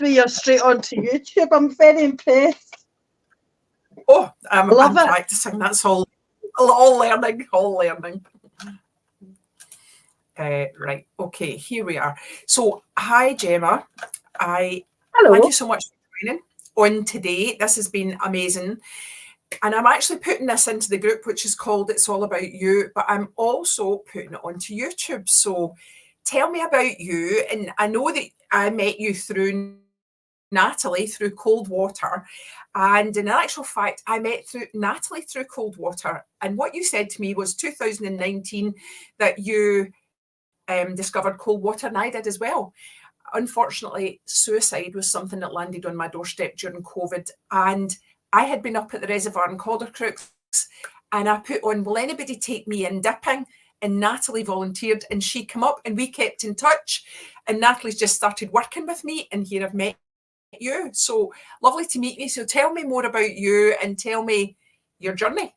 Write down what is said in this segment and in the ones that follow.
you're straight onto YouTube. I'm very impressed. Oh, I'm Love it. practicing. That's all learning, all learning. Right, okay, here we are. So, hi Gemma. Hello. Thank you so much for joining on today. This has been amazing. And I'm actually putting this into the group, which is called It's All About You, but I'm also putting it onto YouTube. So tell me about you. And I know that I met you through Natalie through Cold Water. And in actual fact, I met Natalie through Cold Water. And what you said to me was 2019 that you discovered cold water, and I did as well. Unfortunately, suicide was something that landed on my doorstep during COVID. And I had been up at the reservoir in Caldercrooks and I put on, will anybody take me in dipping? And Natalie volunteered and she came up and we kept in touch. And Natalie's just started working with me and here I've met you. So lovely to meet you. So tell me more about you and tell me your journey.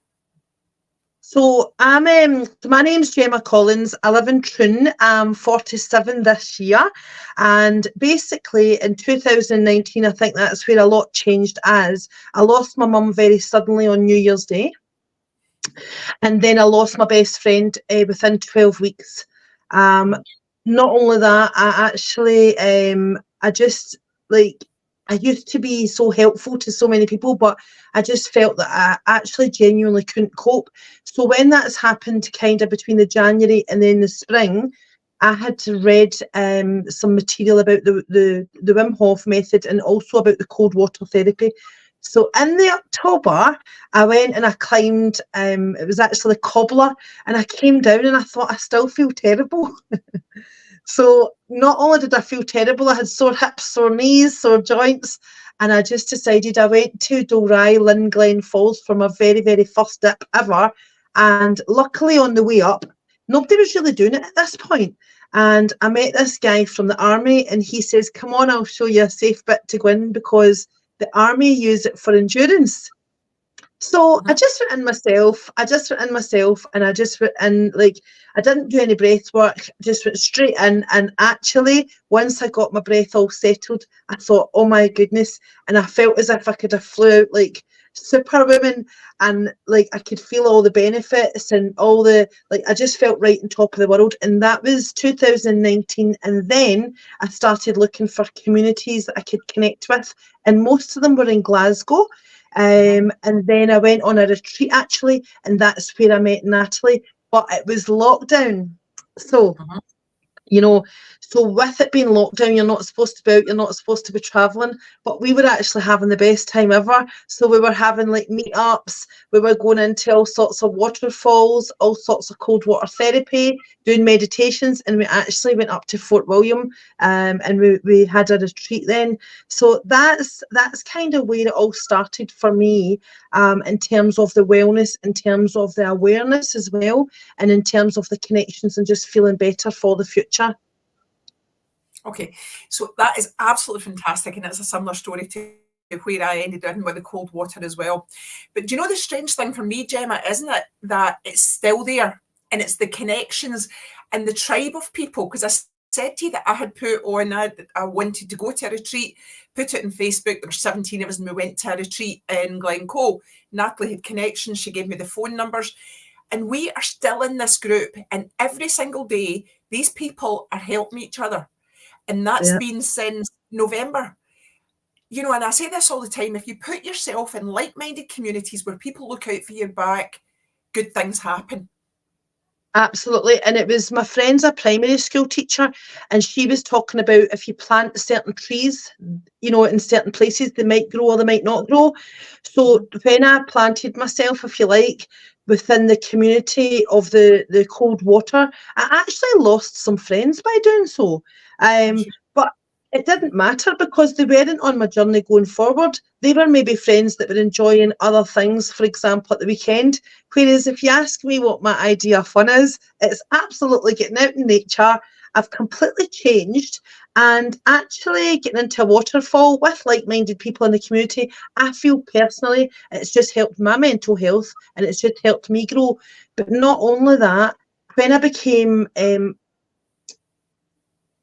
So my name's Gemma Collins. I live in Troon. I'm 47 this year, and basically in 2019, I think that's where a lot changed. As I lost my mum very suddenly on New Year's Day, and then I lost my best friend within 12 weeks. Not only that, I actually I just like. I used to be so helpful to so many people, but I just felt that I actually genuinely couldn't cope. So when that's happened kind of between the January and then the spring, I had read some material about the Wim Hof method and also about the cold water therapy. So in the October, I went and I climbed, it was actually a cobbler, and I came down and I thought, I still feel terrible. So not only did I feel terrible, I had sore hips, sore knees, sore joints, and I just decided I went to Dalry, Lynn Glen Falls for my very, very first dip ever. And luckily on the way up, nobody was really doing it at this point. And I met this guy from the army and he says, come on, I'll show you a safe bit to go in because the army use it for endurance. So I just went in myself, and I just went in, like, I didn't do any breath work, just went straight in. And actually, once I got my breath all settled, I thought, oh my goodness. And I felt as if I could have flew out like Superwoman, and like I could feel all the benefits and all the, like, I just felt right on top of the world. And that was 2019. And then I started looking for communities that I could connect with, and most of them were in Glasgow. And then I went on a retreat actually, and that's where I met Natalie, but it was lockdown. So, you know, so with it being lockdown, you're not supposed to be out, you're not supposed to be travelling, but we were actually having the best time ever. So we were having like meetups, we were going into all sorts of waterfalls, all sorts of cold water therapy, doing meditations, and we actually went up to Fort William, and we had a retreat then. So that's kind of where it all started for me, in terms of the wellness, in terms of the awareness as well, and in terms of the connections and just feeling better for the future. Okay, so that is absolutely fantastic, and it's a similar story to where I ended up with the cold water as well. But do you know the strange thing for me, Gemma, isn't it, that it's still there, and it's the connections and the tribe of people? Because I said to you that I had put on, I wanted to go to a retreat, put it on Facebook. There were 17 of us and we went to a retreat in Glencoe. Natalie had connections, she gave me the phone numbers, and we are still in this group, and every single day these people are helping each other. And that's been since November. You know, and I say this all the time, if you put yourself in like-minded communities where people look out for your back, good things happen. Absolutely. And it was, my friend's a primary school teacher, and she was talking about if you plant certain trees, you know, in certain places, they might grow or they might not grow. So when I planted myself, if you like, within the community of the cold water, I actually lost some friends by doing so. But it didn't matter because they weren't on my journey going forward. They were maybe friends that were enjoying other things, for example, at the weekend. Whereas if you ask me what my idea of fun is, it's absolutely getting out in nature. I've completely changed, and actually getting into a waterfall with like-minded people in the community, I feel personally it's just helped my mental health and it's just helped me grow. But not only that, when I became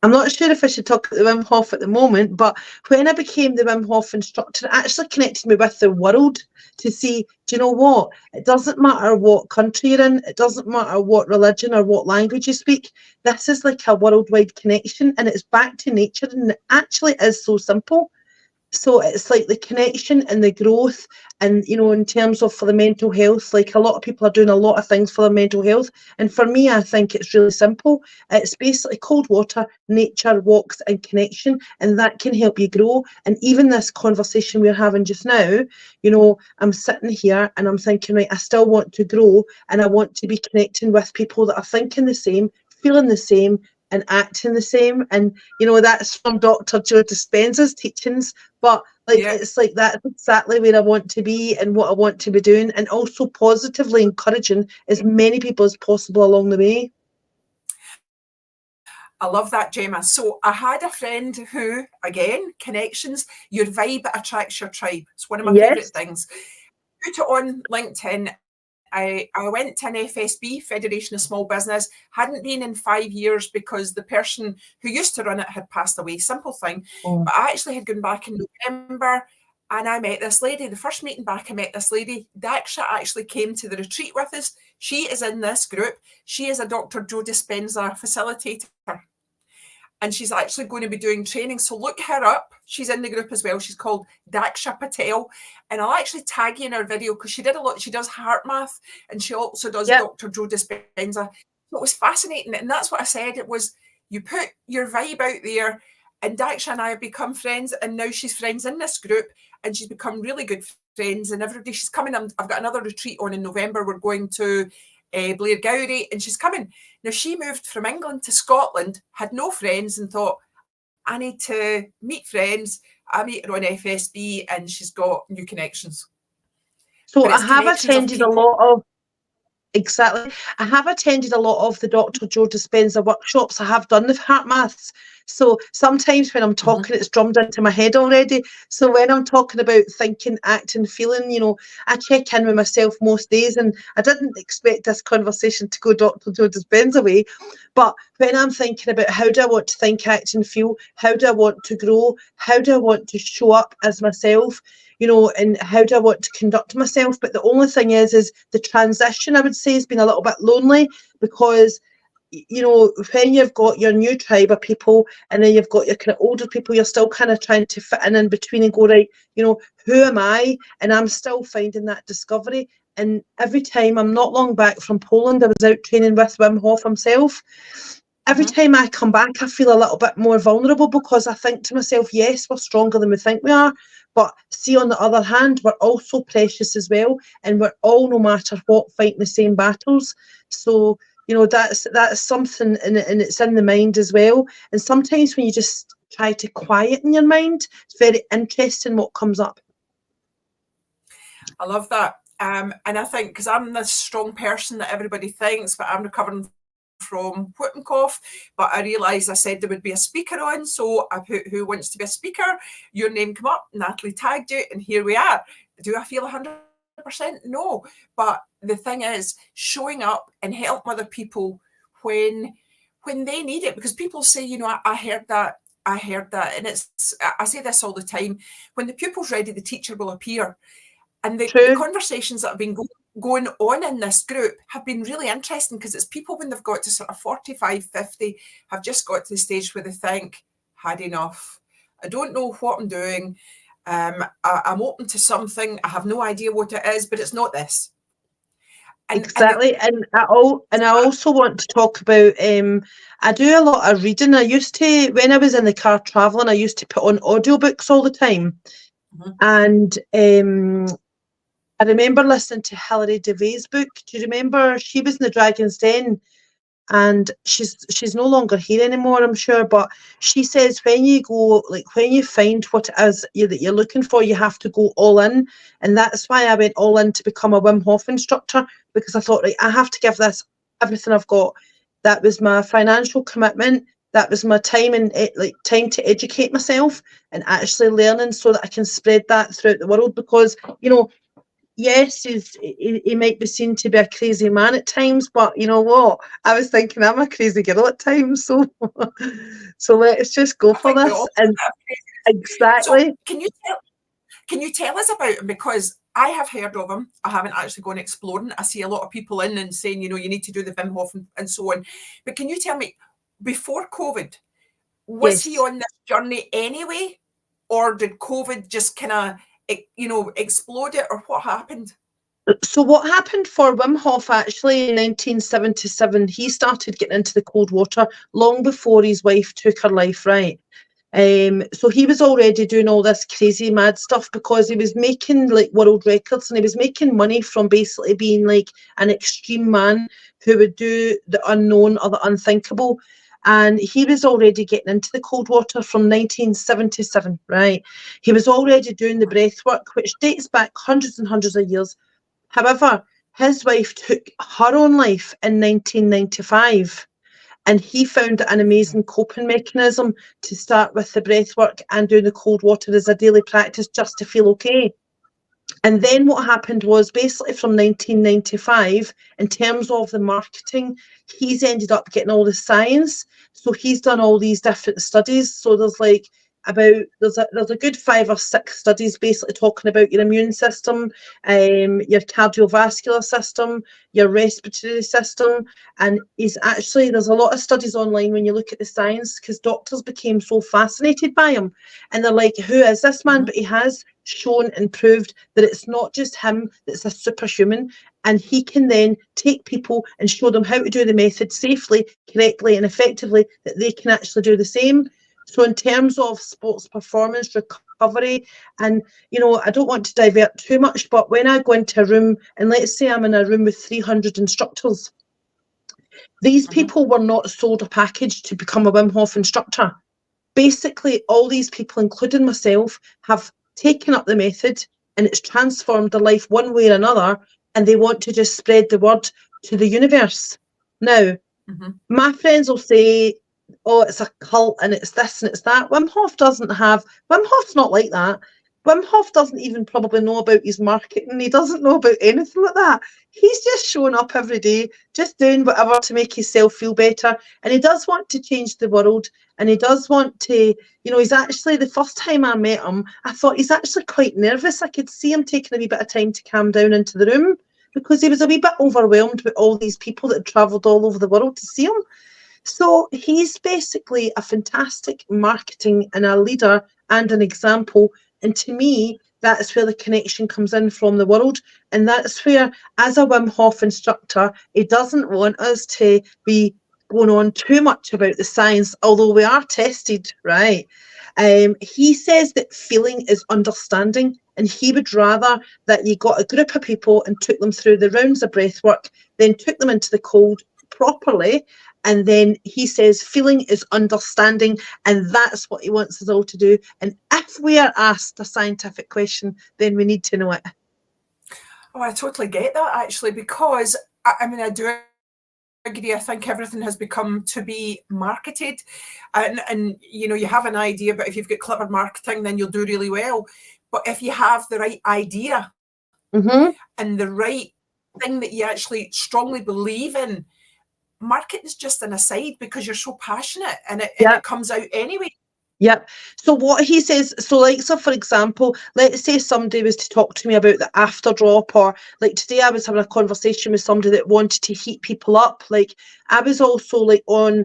I'm not sure if I should talk about the Wim Hof at the moment, but when I became the Wim Hof instructor, it actually connected me with the world to see, do you know what? It doesn't matter what country you're in, it doesn't matter what religion or what language you speak. This is like a worldwide connection, and it's back to nature, and it actually is so simple. So it's like the connection and the growth, and in terms of for the mental health, like a lot of people are doing a lot of things for their mental health, and for me I think it's really simple. It's basically cold water, nature, walks and connection, and that can help you grow. And even this conversation we're having just now, I'm sitting here and I'm thinking, right, I still want to grow, and I want to be connecting with people that are thinking the same, feeling the same and acting the same. And that's from Dr. Joe Dispenza's teachings, but it's like that's exactly where I want to be and what I want to be doing, and also positively encouraging as many people as possible along the way. I love that, Gemma. So I had a friend who, again, connections, your vibe attracts your tribe. It's one of my favourite things. Put it on LinkedIn. I went to an FSB, Federation of Small Business, hadn't been in 5 years because the person who used to run it had passed away, simple thing. But I actually had gone back in November and I met this lady. The first meeting back, I met this lady. Daksha actually came to the retreat with us. She is in this group. She is a Dr. Joe Dispenza facilitator. And she's actually going to be doing training. So look her up. She's in the group as well. She's called Daksha Patel. And I'll actually tag you in her video because she did a lot. She does heart math and she also does Dr. Joe Dispenza. So it was fascinating. And that's what I said. It was, you put your vibe out there, and Daksha and I have become friends. And now she's friends in this group and she's become really good friends. And every day she's coming. I've got another retreat on in November. We're going to Blair Gowrie, and she's coming. Now, she moved from England to Scotland, had no friends, and thought, I need to meet friends. I meet her on FSB, and she's got new connections. So I have attended a lot of, I have attended a lot of the Dr. Joe Dispenza workshops. I have done the heart maths. So sometimes when I'm talking, it's drummed into my head already. So when I'm talking about thinking, acting, feeling, I check in with myself most days, and I didn't expect this conversation to go Dr. Joe Dispenza way. But when I'm thinking about how do I want to think, act and feel, how do I want to grow, how do I want to show up as myself, and how do I want to conduct myself. But the only thing is the transition, I would say, has been a little bit lonely, because when you've got your new tribe of people and then you've got your kind of older people, you're still kind of trying to fit in between and go, right, who am I? And I'm still finding that discovery. And every time, I'm not long back from Poland, I was out training with Wim Hof himself. Every time I come back, I feel a little bit more vulnerable, because I think to myself, yes, we're stronger than we think we are. But see, on the other hand, we're also precious as well. And we're all, no matter what, fighting the same battles. So, that's something, and it's in the mind as well. And sometimes when you just try to quieten your mind, it's very interesting what comes up. I love that. And I think, because I'm this strong person that everybody thinks, but I'm recovering from whooping cough, but I realised I said there would be a speaker on, so I put who wants to be a speaker. Your name come up, Natalie tagged you, and here we are. Do I feel 100%? No, but the thing is, showing up and help other people when they need it, because people say, I heard that, and I say this all the time: when the pupil's ready, the teacher will appear. And the conversations that have been going on in this group have been really interesting, because it's people when they've got to sort of 45, 50, have just got to the stage where they think, had enough. I don't know what I'm doing. I'm open to something. I have no idea what it is, but it's not this. Exactly. And I also want to talk about, I do a lot of reading. I used to, when I was in the car travelling, I used to put on audiobooks all the time. And I remember listening to Hilary Devey's book. Do you remember? She was in the Dragon's Den, and she's no longer here anymore, I'm sure. But she says when you go, when you find what it is that you're looking for, you have to go all in. And that's why I went all in to become a Wim Hof instructor, because I thought, right, I have to give this everything I've got. That was my financial commitment. That was my time and time to educate myself and actually learning, so that I can spread that throughout the world. Because yes, he might be seen to be a crazy man at times, but you know what? I was thinking I'm a crazy girl at times, so so let's just go I for think we this. all And have crazy. So exactly, can you tell us about him? Because I have heard of him. I haven't actually gone exploring. I see a lot of people in and saying, you know, you need to do the Wim Hof and so on. But can you tell me, before COVID, was he yes. on this journey anyway? Or did COVID just kind of, you know, explode it, or what happened? So what happened for Wim Hof actually in 1977, he started getting into the cold water long before his wife took her life, right? So he was already doing all this crazy mad stuff because he was making like world records and he was making money from basically being like an extreme man who would do the unknown or the unthinkable. And he was already getting into the cold water from 1977, right? He was already doing the breath work, which dates back hundreds and hundreds of years. However, his wife took her own life in 1995, and he found an amazing coping mechanism to start with the breath work and doing the cold water as a daily practice just to feel okay. And then what happened was basically from 1995, in terms of the marketing, he's ended up getting all the science. So he's done all these different studies. So there's like there's a good 5 or 6 studies basically talking about your immune system, your cardiovascular system, your respiratory system, and he's actually there's a lot of studies online when you look at the science because doctors became so fascinated by him, and they're like, who is this man? Mm-hmm. But he has shown and proved that it's not just him that's a superhuman, and he can then take people and show them how to do the method safely, correctly and effectively, that they can actually do the same. So in terms of sports performance recovery, and you know, I don't want to divert too much, but when I go into a room, and let's say I'm in a room with 300 instructors, these Mm-hmm. people were not sold a package to become a Wim Hof instructor. Basically, all these people, including myself, have taken up the method and it's transformed their life one way or another, and they want to just spread the word to the universe. Now, Mm-hmm. my friends will say, oh, it's a cult and it's this and it's that. Wim Hof's not like that. Wim Hof doesn't even probably know about his marketing. He doesn't know about anything like that. He's just showing up every day, just doing whatever to make himself feel better. And he does want to change the world. And he does want to, you know, he's actually, the first time I met him, I thought he's actually quite nervous. I could see him taking a wee bit of time to calm down into the room because he was a wee bit overwhelmed with all these people that had travelled all over the world to see him. So he's basically a fantastic marketing and a leader and an example. And to me, that's where the connection comes in from the world. And that's where, as a Wim Hof instructor, he doesn't want us to be going on too much about the science, although we are tested, right? He says that feeling is understanding, and he would rather that you got a group of people and took them through the rounds of breath work, then took them into the cold properly. And then he says, feeling is understanding, and that's what he wants us all to do. And if we are asked a scientific question, then we need to know it. Oh, I totally get that actually, because I mean, I do agree. I think everything has become to be marketed, and you know, you have an idea, but if you've got clever marketing, then you'll do really well. But if you have the right idea Mm-hmm. and the right thing that you actually strongly believe in, marketing is just an aside because you're so passionate, and Yeah. it comes out anyway. Yep. So what he says, so like, so for example, let's say somebody was to talk to me about the after drop, or like today I was having a conversation with somebody that wanted to heat people up. Like I was also like on,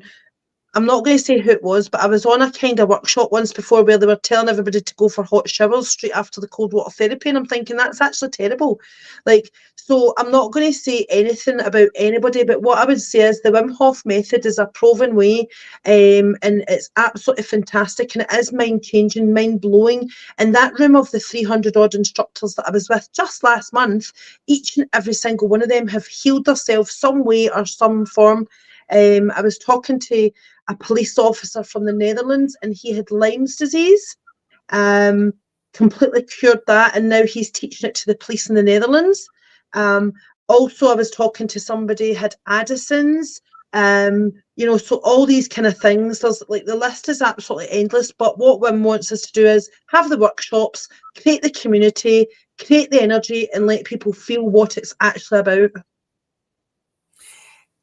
I'm not going to say who it was, but I was on a kind of workshop once before where they were telling everybody to go for hot showers straight after the cold water therapy. And I'm thinking that's actually terrible. Like, so I'm not going to say anything about anybody, but what I would say is the Wim Hof method is a proven way, and it's absolutely fantastic, and it is mind changing, mind blowing. And that room of the 300 odd instructors that I was with just last month, each and every single one of them have healed themselves some way or some form. I was talking to a police officer from the Netherlands, and he had Lyme's disease, um, completely cured that, and now he's teaching it to the police in the Netherlands. Also, I was talking to somebody who had Addison's, You know, so all these kind of things, there's like the list is absolutely endless, but what WIM wants us to do is have the workshops, create the community, create the energy, and let people feel what it's actually about.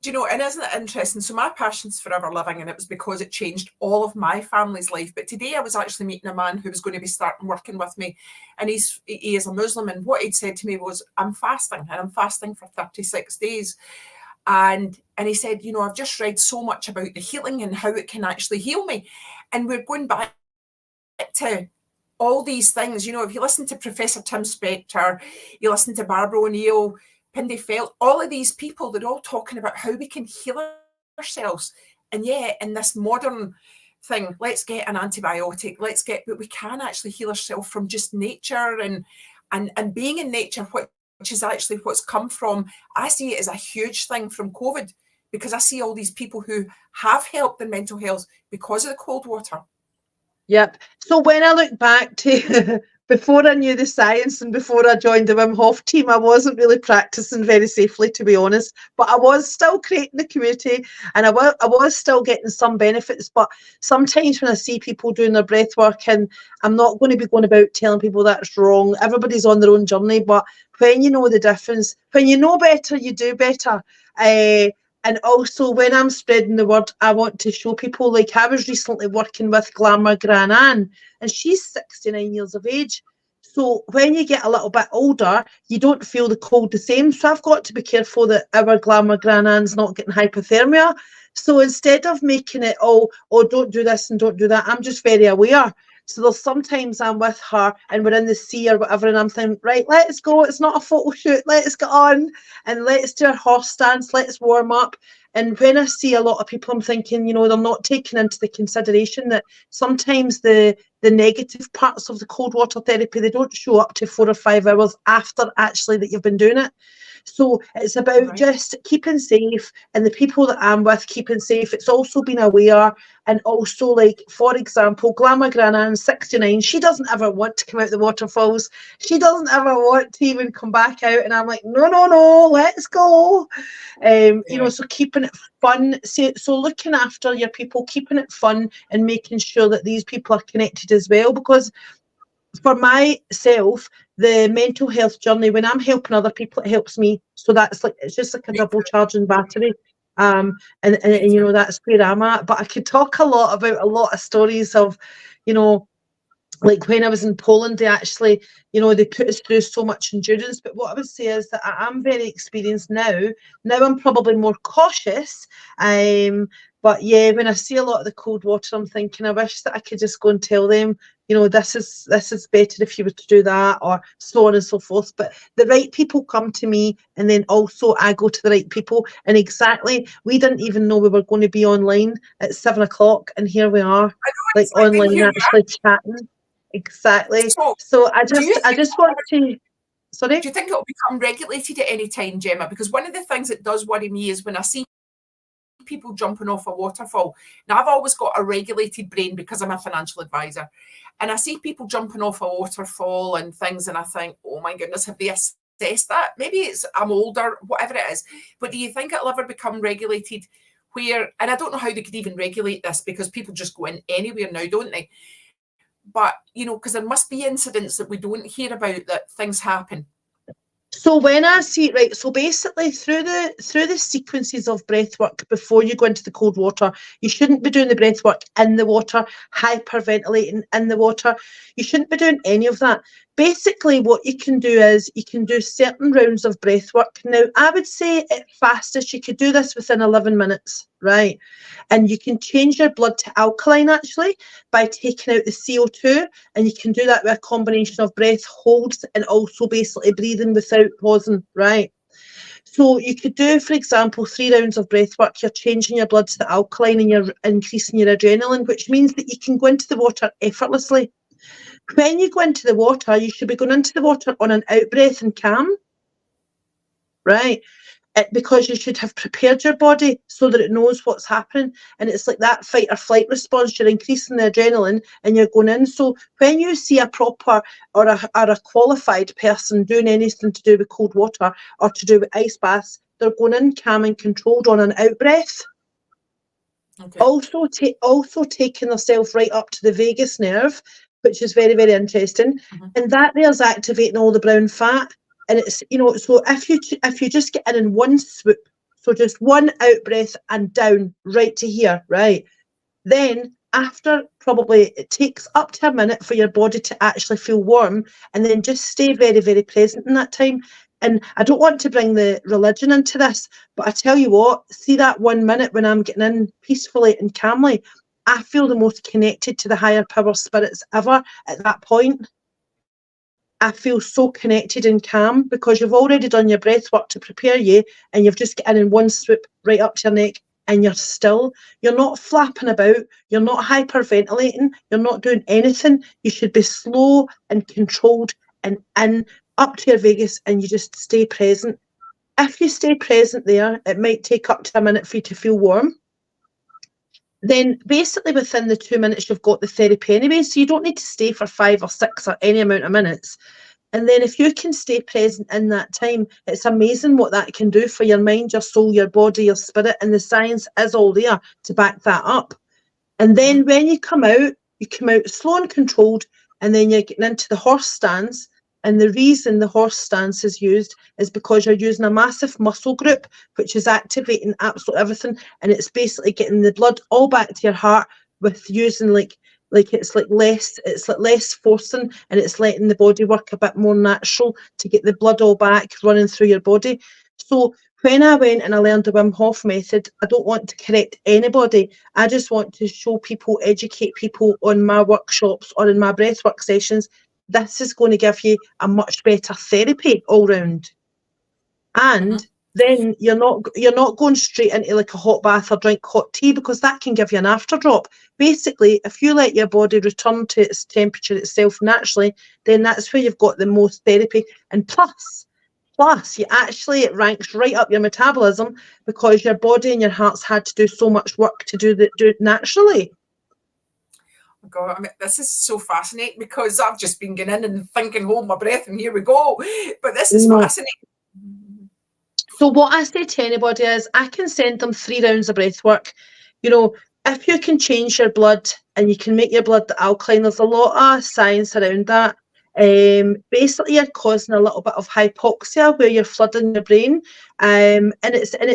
Do you know, and isn't it interesting? So my passion's forever living, and it was because it changed all of my family's life. But today I was actually meeting a man who was going to be starting working with me, and he is a Muslim, and what he'd said to me was, I'm fasting, and I'm fasting for 36 days. And he said, you know, I've just read so much about the healing and how it can actually heal me. And we're going back to all these things. You know, if you listen to Professor Tim Spector, you listen to Barbara O'Neill, Pindy Felt, all of these people, they're all talking about how we can heal ourselves. And yeah, in this modern thing, let's get an antibiotic, but we can actually heal ourselves from just nature and being in nature, which is actually what's come from. I see it as a huge thing from COVID, because I see all these people who have helped their mental health because of the cold water. Yep. So when I look back to before I knew the science and before I joined the Wim Hof team, I wasn't really practicing very safely, to be honest, but I was still creating the community, and I was still getting some benefits. But sometimes when I see people doing their breath work, and I'm not going to be going about telling people that's wrong, everybody's on their own journey, but when you know the difference, when you know better, you do better. And also, when I'm spreading the word, I want to show people, like I was recently working with Glamour Gran Ann, and she's 69 years of age. So when you get a little bit older, you don't feel the cold the same. So I've got to be careful that our Glamour Gran Ann's not getting hypothermia. So instead of making it, oh, don't do this and don't do that, I'm just very aware. So there's sometimes I'm with her and we're in the sea or whatever, and I'm thinking, right, let's go. It's not a photo shoot. Let's get on and let's do a horse stance. Let's warm up. And when I see a lot of people, I'm thinking, you know, they're not taking into the consideration that sometimes the negative parts of the cold water therapy, they don't show up to 4 or 5 hours after actually that you've been doing it. So it's about just keeping safe, and the people that I'm with keeping safe. It's also being aware, and also, like, for example, Glamour Gran Ann, 69, she doesn't ever want to come out the waterfalls. She doesn't ever want to even come back out. And I'm like, no, let's go. You know, so keeping it fun. So looking after your people, keeping it fun, and making sure that these people are connected as well. Because for myself, the mental health journey, when I'm helping other people, it helps me. So that's like, it's just like a double charging battery. And you know, that's where I'm at. But I could talk a lot about a lot of stories of, you know, like when I was in Poland, they actually, you know, they put us through so much endurance. But what I would say is that I'm very experienced now. Now I'm probably more cautious. But yeah, when I see a lot of the cold water, I'm thinking, I wish that I could just go and tell them, you know, this is better if you were to do that, or so on and so forth. But the right people come to me, and then also I go to the right people. And exactly, we didn't even know we were going to be online at 7 o'clock, and here we are, like online, actually chatting. Exactly. So I just want to. Sorry? Do you think it will become regulated at any time, Gemma? Because one of the things that does worry me is when I see people jumping off a waterfall. Now, I've always got a regulated brain because I'm a financial advisor. And I see people jumping off a waterfall and things, and I think, oh my goodness, have they assessed that? Maybe it's I'm older, whatever it is. But do you think it'll ever become regulated where, and I don't know how they could even regulate this because people just go in anywhere now, don't they? But, you know, because there must be incidents that we don't hear about, that things happen. So when I see, right, so basically through the sequences of breath work before you go into the cold water, you shouldn't be doing the breath work in the water, hyperventilating in the water. You shouldn't be doing any of that. Basically, what you can do is you can do certain rounds of breath work. Now, I would say at fastest, you could do this within 11 minutes, right? And you can change your blood to alkaline, actually, by taking out the CO2. And you can do that with a combination of breath holds and also basically breathing without pausing, right? So you could do, for example, 3 rounds of breath work. You're changing your blood to the alkaline and you're increasing your adrenaline, which means that you can go into the water effortlessly. When you go into the water, you should be going into the water on an out breath and calm, right? Because you should have prepared your body so that it knows what's happening. And it's like that fight or flight response. You're increasing the adrenaline and you're going in. So when you see a proper or a qualified person doing anything to do with cold water or to do with ice baths, they're going in calm and controlled on an out breath. Okay. Also taking themselves right up to the vagus nerve, which is very, very interesting. And that there's activating all the brown fat. And it's, so if you just get in one swoop, so just one out breath and down right to here, right? Then after probably it takes up to a minute for your body to actually feel warm, and then just stay very, very present in that time. And I don't want to bring the religion into this, but I tell you what, see that 1 minute when I'm getting in peacefully and calmly, I feel the most connected to the higher power spirits ever at that point. I feel so connected and calm because you've already done your breath work to prepare you, and you've just get in one swoop right up to your neck, and you're still. You're not flapping about. You're not hyperventilating. You're not doing anything. You should be slow and controlled and in up to your vagus, and you just stay present. If you stay present there, it might take up to a minute for you to feel warm. Then basically within the 2 minutes, you've got the therapy anyway, so you don't need to stay for 5 or 6 or any amount of minutes. And then if you can stay present in that time, it's amazing what that can do for your mind, your soul, your body, your spirit, and the science is all there to back that up. And then when you come out slow and controlled, and then you're getting into the horse stance. And the reason the horse stance is used is because you're using a massive muscle group, which is activating absolutely everything. And it's basically getting the blood all back to your heart with using it's less forcing, and it's letting the body work a bit more natural to get the blood all back running through your body. So when I went and I learned the Wim Hof method, I don't want to correct anybody. I just want to show people, educate people on my workshops or in my breathwork sessions. This is going to give you a much better therapy all round. And then you're not going straight into like a hot bath or drink hot tea, because that can give you an afterdrop. Basically, if you let your body return to its temperature itself naturally, then that's where you've got the most therapy. And plus, it ranks right up your metabolism, because your body and your heart's had to do so much work to do it naturally. God, I mean, this is so fascinating, because I've just been getting in and thinking, hold my breath, and here we go. But this is fascinating. So what I say to anybody is, I can send them 3 rounds of breath work. If you can change your blood and you can make your blood alkaline, there's a lot of science around that. Basically, you're causing a little bit of hypoxia where you're flooding your brain, and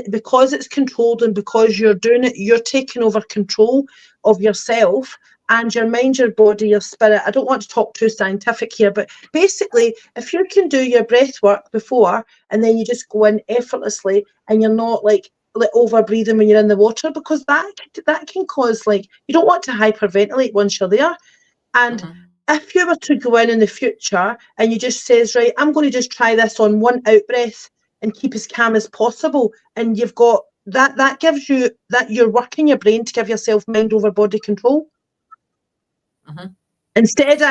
because it's controlled and because you're doing it, you're taking over control of yourself and your mind, your body, your spirit. I don't want to talk too scientific here, but basically, if you can do your breath work before and then you just go in effortlessly, and you're not like over breathing when you're in the water, because that can cause, like, you don't want to hyperventilate once you're there. And if you were to go in the future and you just says, right, I'm going to just try this on one out breath and keep as calm as possible, and you've got that gives you that you're working your brain to give yourself mind over body control. Instead,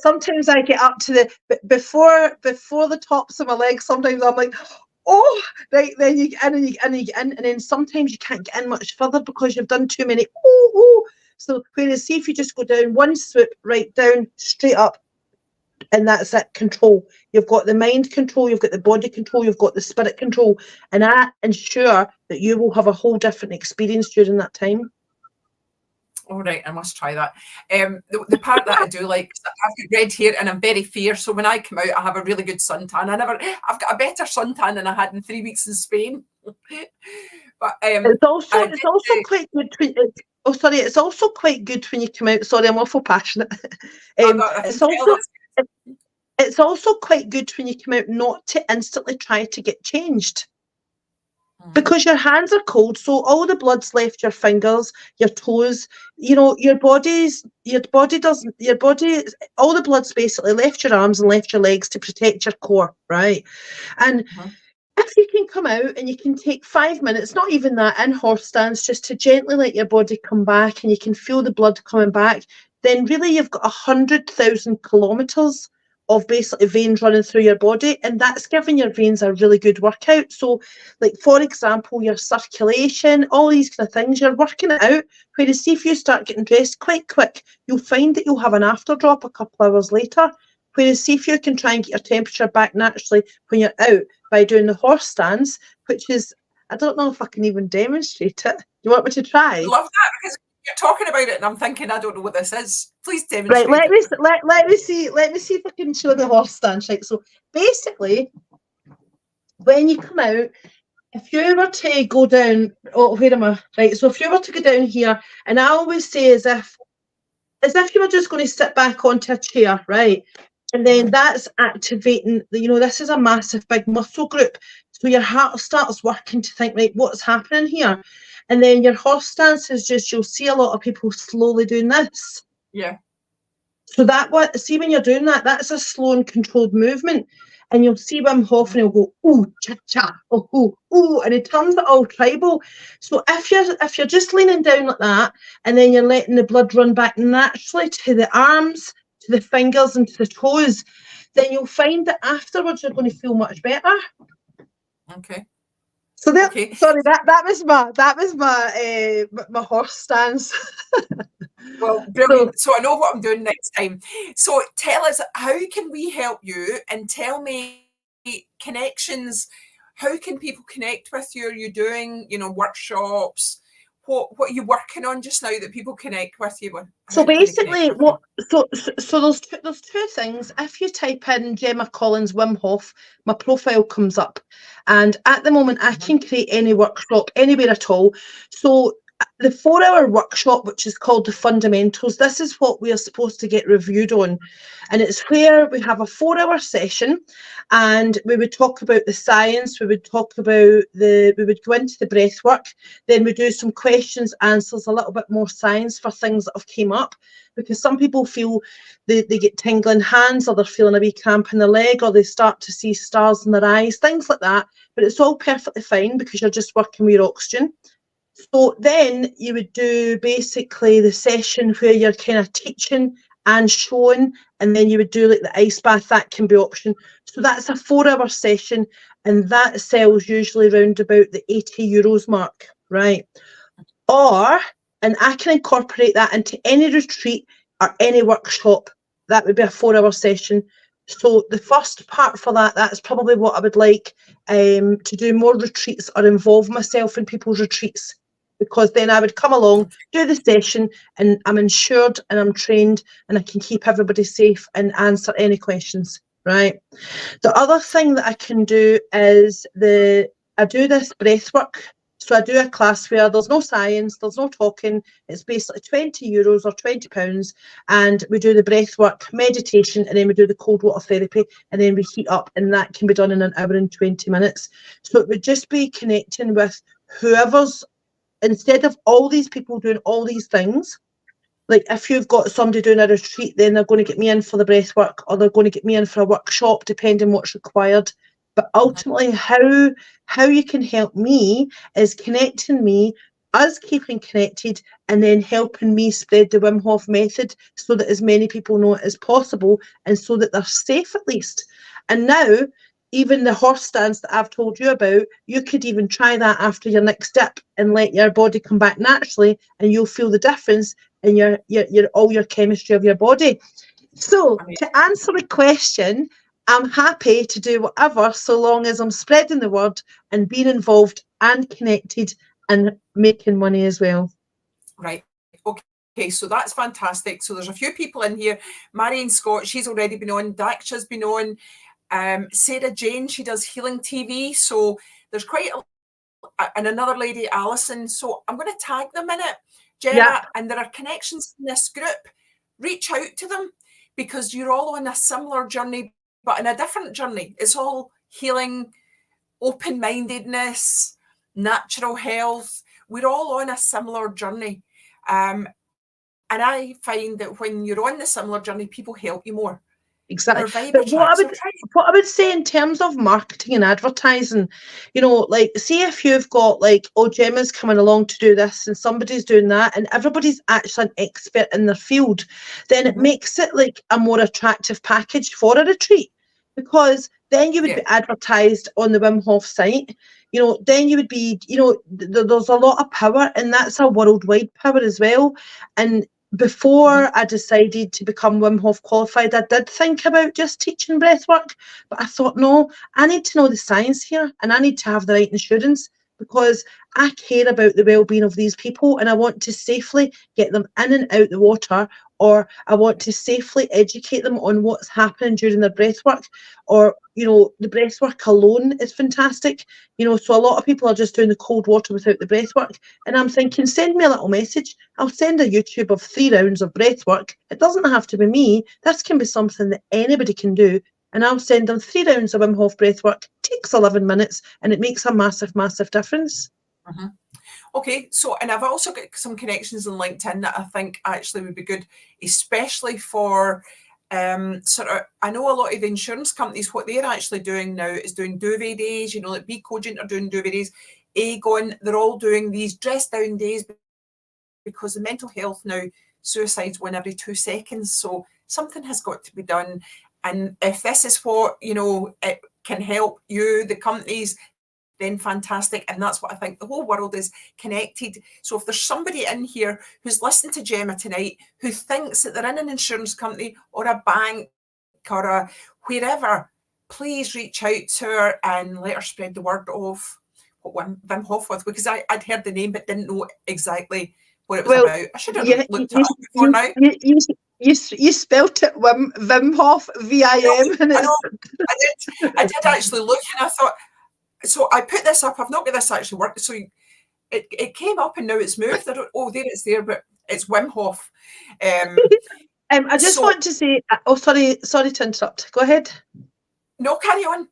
sometimes I get up to the before the tops of my legs. Sometimes I'm like, oh, right. Then you get in and you get in and you get in, and then sometimes you can't get in much further because you've done too many. So whereas, see if you just go down one swoop, right down, straight up, and that's it. Control. You've got the mind control, you've got the body control, you've got the spirit control, and I ensure that you will have a whole different experience during that time. All right, I must try that. The part that I do like, I've got red hair and I'm very fair, so when I come out, I have a really good suntan. I've got a better suntan than I had in 3 weeks in Spain. But it's also quite good. It's also quite good when you come out. Sorry, I'm awful passionate. It's also quite good when you come out not to instantly try to get changed. Because your hands are cold, so all the blood's left your fingers, your toes. All the blood's basically left your arms and left your legs to protect your core, right? And if you can come out and you can take 5 minutes, not even that, in horse stance, just to gently let your body come back, and you can feel the blood coming back, then really you've got 100,000 kilometers of basically veins running through your body, and that's giving your veins a really good workout. So, like, for example, your circulation, all these kind of things, you're working it out. Whereas, see if you start getting dressed quite quick, you'll find that you'll have an afterdrop a couple hours later. Whereas, see if you can try and get your temperature back naturally when you're out by doing the horse stance, which is, I don't know if I can even demonstrate it. you want me to try? Love that, because you're talking about it and I'm thinking, I don't know what this is. Please Right, demonstrate it. let me see if I can show the horse stance. Right, so basically, when you come out, if you were to go down, oh, where am I? Right, so if you were to go down here, and I always say as if you were just going to sit back onto a chair, right? And then that's activating, this is a massive big muscle group. So your heart starts working to think, right, what's happening here? And then your horse stance is just, you'll see a lot of people slowly doing this. Yeah. So see when you're doing that, that's a slow and controlled movement. And you'll see Wim Hof and he'll go, ooh, cha-cha, oh, ooh, ooh, and he turns it all tribal. So if you're just leaning down like that, and then you're letting the blood run back naturally to the arms, to the fingers and to the toes, then you'll find that afterwards you're going to feel much better. Okay. So sorry, that was my horse stance. Well, brilliant. So I know what I'm doing next time. So tell us, how can we help you? And tell me connections. How can people connect with you? Are you doing, workshops? What are you working on just now that people connect with you? So basically, there's two things. If you type in Gemma Collins Wim Hof, my profile comes up, and at the moment I can create any workshop anywhere at all. So the 4-hour workshop, which is called the Fundamentals, this is what we are supposed to get reviewed on, and it's where we have a 4-hour session, and we would talk about the science, we would talk about we would go into the breath work, then we do some questions, answers, a little bit more science for things that have came up, because some people feel they get tingling hands, or they're feeling a wee cramp in the leg, or they start to see stars in their eyes, things like that, but it's all perfectly fine because you're just working with your oxygen. So then you would do basically the session where you're kind of teaching and showing, and then you would do like the ice bath, that can be option. So that's a 4-hour session, and that sells usually around about the €80 mark, right? And I can incorporate that into any retreat or any workshop. That would be a 4-hour session. So the first part for that's probably what I would like, to do more retreats or involve myself in people's retreats, because then I would come along, do the session, and I'm insured and I'm trained and I can keep everybody safe and answer any questions, right? The other thing that I can do is I do this breath work. So I do a class where there's no science, there's no talking. It's basically €20 or £20, and we do the breath work, meditation, and then we do the cold water therapy, and then we heat up, and that can be done in 1 hour and 20 minutes. So it would just be connecting with whoever's, instead of all these people doing all these things. Like if you've got somebody doing a retreat, then they're going to get me in for the breath work, or they're going to get me in for a workshop, depending what's required. But ultimately, how you can help me is connecting me, us keeping connected, and then helping me spread the Wim Hof method so that as many people know it as possible, and so that they're safe at least. And now, even the horse stance that I've told you about, you could even try that after your next dip and let your body come back naturally, and you'll feel the difference in your all your chemistry of your body. So to answer the question, I'm happy to do whatever, so long as I'm spreading the word and being involved and connected and making money as well. Right. Okay, so that's fantastic. So there's a few people in here. Marion Scott, she's already been on. Daksha's been on. Sarah Jane, she does Healing TV. So there's quite and another lady, Alison. So I'm going to tag them in it, Gemma, and there are connections in this group. Reach out to them, because you're all on a similar journey, but in a different journey. It's all healing, open-mindedness, natural health. We're all on a similar journey. And I find that when you're on the similar journey, people help you more. Exactly. But what I would say in terms of marketing and advertising, like, see if you've got like, oh, Gemma's coming along to do this and somebody's doing that, and everybody's actually an expert in their field, then it makes it like a more attractive package for a retreat, because then you would be advertised on the Wim Hof site. Then you would be, there's a lot of power, and that's a worldwide power as well. And before I decided to become Wim Hof qualified, I did think about just teaching breathwork, but I thought, no, I need to know the science here, and I need to have the right insurance. because I care about the well-being of these people and I want to safely get them in and out the water, or I want to safely educate them on what's happening during their breath work. Or, you know, the breath work alone is fantastic. You know, so a lot of people are just doing the cold water without the breath work. And I'm thinking, send me a little message. I'll send a YouTube of 3 rounds of breath work. It doesn't have to be me. This can be something that anybody can do. And I'll send them 3 rounds of Wim Hof breath work. Takes 11 minutes and it makes a massive, massive difference. Mm-hmm. Okay, so, and I've also got some connections on LinkedIn that I think actually would be good, especially for sort of, I know a lot of the insurance companies, what they're actually doing now is doing duvet days, you know, like Be Cogent are doing duvet days, Aegon, they're all doing these dress down days because the mental health now, suicides 1 every 2 seconds. So something has got to be done. And if this is what, you know, it can help you, the companies, then fantastic. And that's what I think, the whole world is connected. So if there's somebody in here who's listening to Gemma tonight who thinks that they're in an insurance company or a bank or a wherever, please reach out to her and let her spread the word of what Wim Hof was, because I'd heard the name but didn't know exactly what it was about. I should have looked it up before now. You spelt it Wim Hof, V-I-M. I did actually look, and I thought, so I put this up. I've not got this actually worked. So it came up and now it's moved. There it's there, but it's Wim Hof. I just want to say, sorry to interrupt. Go ahead. No, carry on.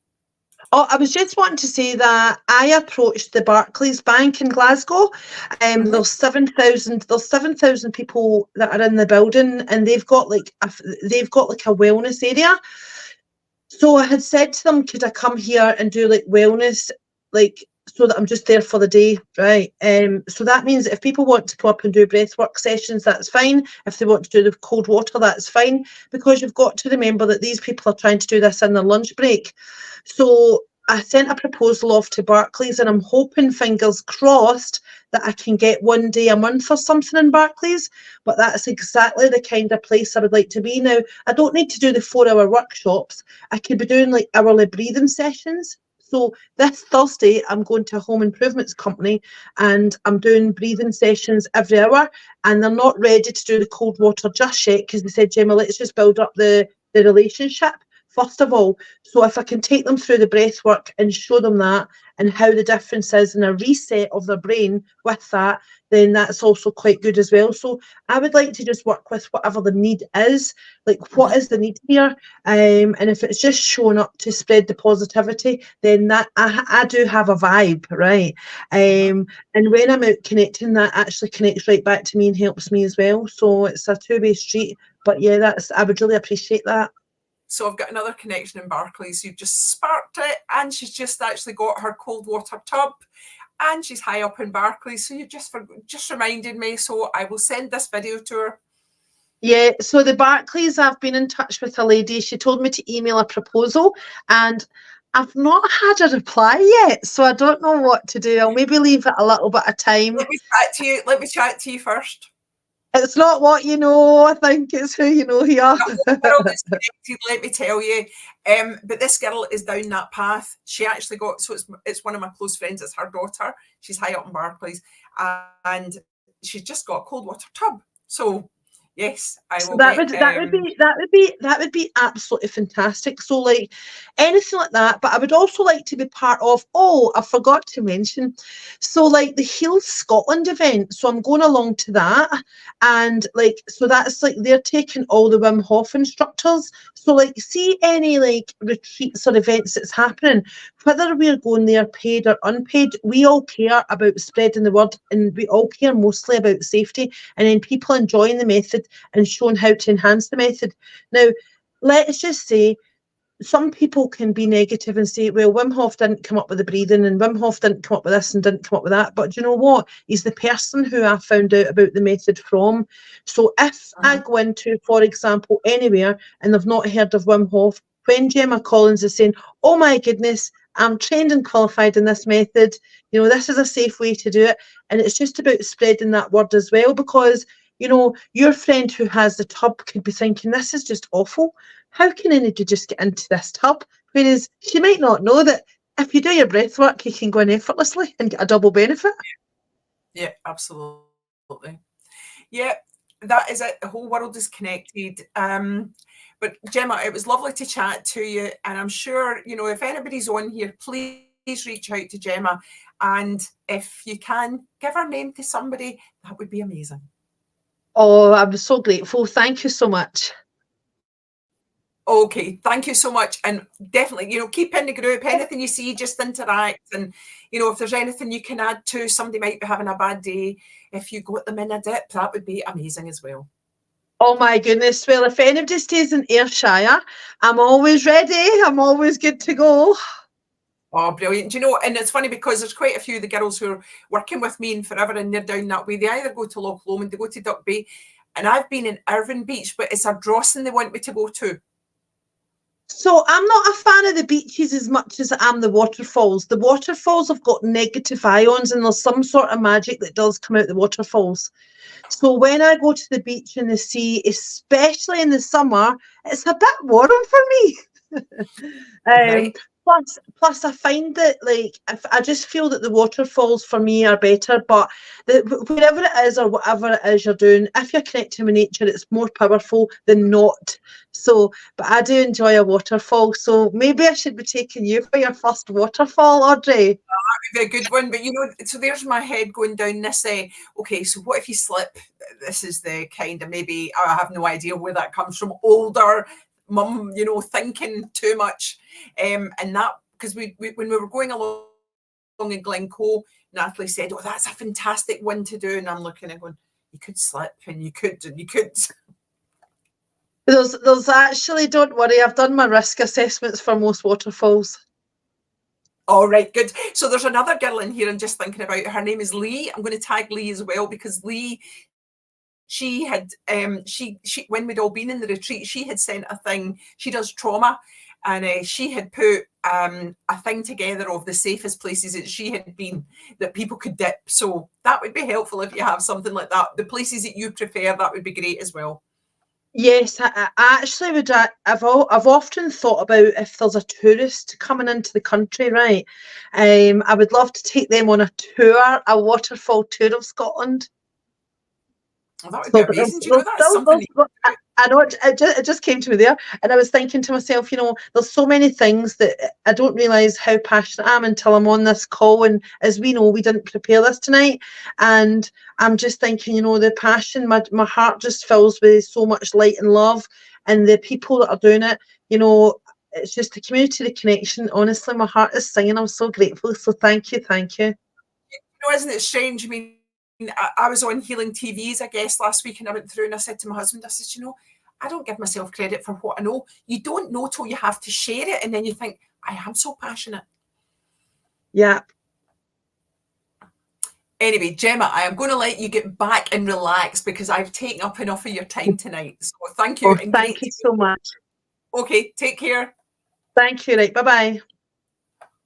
Oh, I was just wanting to say that I approached the Barclays Bank in Glasgow. There's 7,000 people that are in the building, and they've got like a wellness area. So I had said to them, could I come here and do like wellness, like, so that I'm just there for the day, right? So that means that if people want to come up and do breathwork sessions, that's fine. If they want to do the cold water, that's fine. Because you've got to remember that these people are trying to do this in their lunch break. So I sent a proposal off to Barclays, and I'm hoping, fingers crossed, that I can get 1 day a month or something in Barclays. But that's exactly the kind of place I would like to be. Now, I don't need to do the 4-hour workshops. I could be doing like hourly breathing sessions. So this Thursday, I'm going to a home improvements company and I'm doing breathing sessions every hour, and they're not ready to do the cold water just yet because they said, Gemma, let's just build up the relationship first of all. So if I can take them through the breath work and show them that and how the difference is and a reset of their brain with that, then that's also quite good as well. So I would like to just work with whatever the need is, like what is the need here, and if it's just showing up to spread the positivity, then that I do have a vibe, right? And when I'm out connecting, that actually connects right back to me and helps me as well. So it's a 2-way street. But yeah, I would really appreciate that. So I've got another connection in Barclays who just sparked it, and she's just actually got her cold water tub, and she's high up in Barclays. So you just reminded me. So I will send this video to her. Yeah, so the Barclays, I've been in touch with a lady. She told me to email a proposal, and I've not had a reply yet. So I don't know what to do. I'll maybe leave it a little bit of time. Let me chat to you first. It's not what you know, I think it's who you know here. Let me tell you. But this girl is down that path. She actually got, so it's one of my close friends, it's her daughter. She's high up in Barclays, and she's just got a cold water tub. So yes, I will. That would be absolutely fantastic. So like anything like that, but I would also like to be part of, oh, I forgot to mention, so like the Heal Scotland event. So I'm going along to that, and like, so that's like they're taking all the Wim Hof instructors. So like, see any like retreats or events that's happening, whether we're going there paid or unpaid, we all care about spreading the word, and we all care mostly about safety, and then people enjoying the method and showing how to enhance the method. Now, let's just say some people can be negative and say, well, Wim Hof didn't come up with the breathing, and Wim Hof didn't come up with this and didn't come up with that. But you know what? He's the person who I found out about the method from. So if I go into, for example, anywhere and they've not heard of Wim Hof, when Gemma Collins is saying, oh my goodness, I'm trained and qualified in this method, you know, this is a safe way to do it. And it's just about spreading that word as well, because you know, your friend who has the tub could be thinking, this is just awful. How can anybody just get into this tub? Whereas she might not know that if you do your breath work, you can go in effortlessly and get a double benefit. Yeah, absolutely. Yeah, that is it. The whole world is connected. But Gemma, it was lovely to chat to you. And I'm sure, you know, if anybody's on here, please reach out to Gemma. And if you can, give her name to somebody, that would be amazing. Oh, I'm so grateful. Thank you so much. Okay, thank you so much. And definitely, you know, keep in the group. Anything you see, just interact. And, you know, if there's anything you can add to, somebody might be having a bad day. If you got them in a dip, that would be amazing as well. Oh my goodness. Well, if anybody stays in Ayrshire, I'm always ready. I'm always good to go. Oh, brilliant. Do you know, and it's funny because there's quite a few of the girls who are working with me in Forever and they're down that way. They either go to Loch Lomond, they go to Duck Bay, and I've been in Irvine Beach, but it's Ardrossan they want me to go to. So I'm not a fan of the beaches as much as I am the waterfalls. The waterfalls have got negative ions and there's some sort of magic that does come out the waterfalls. So when I go to the beach and the sea, especially in the summer, it's a bit warm for me. Right. Plus, I find that like I just feel that the waterfalls for me are better. But wherever it is or whatever it is you're doing, if you're connecting with nature, it's more powerful than not. So, but I do enjoy a waterfall. So maybe I should be taking you for your first waterfall, Audrey. A good one, but you know, so there's my head going down this. Okay, so what if you slip? This is the kind of, maybe I have no idea where that comes from. Older mum, you know, thinking too much, and that because we when we were going along in Glencoe, Natalie said, "Oh, that's a fantastic one to do," and I'm looking and going, "You could slip, and you could." There's actually, don't worry, I've done my risk assessments for most waterfalls. All right, good. So there's another girl in here I'm just thinking about. Her name is Lee. I'm going to tag Lee as well because Lee, she had she when we'd all been in the retreat, she had sent a thing. She does trauma, and she had put a thing together of the safest places that she had been that people could dip. So that would be helpful if you have something like that. The places that you prefer, that would be great as well. Yes, I actually would. I've often thought about if there's a tourist coming into the country, right? I would love to take them on a tour, a waterfall tour of Scotland. Oh, that would be So amazing. Do you know that's something? I know it just came to me there, and I was thinking to myself, you know, there's so many things that I don't realise how passionate I am until I'm on this call. And as we know, we didn't prepare this tonight, and I'm just thinking, you know, the passion, my heart just fills with so much light and love, and the people that are doing it, you know, it's just the community, the connection. Honestly, my heart is singing. I'm so grateful. So thank you, thank you. You know, isn't it strange? I mean, I was on Healing TV's, I guess, last week, and I went through and I said to my husband, I said, you know, I don't give myself credit for what I know. You don't know till you have to share it, and then you think, I am so passionate. Yeah. Anyway, Gemma, I am going to let you get back and relax because I've taken up enough of your time tonight. So thank you. Oh, thank you so much. Okay, take care. Thank you. Right. Bye-bye.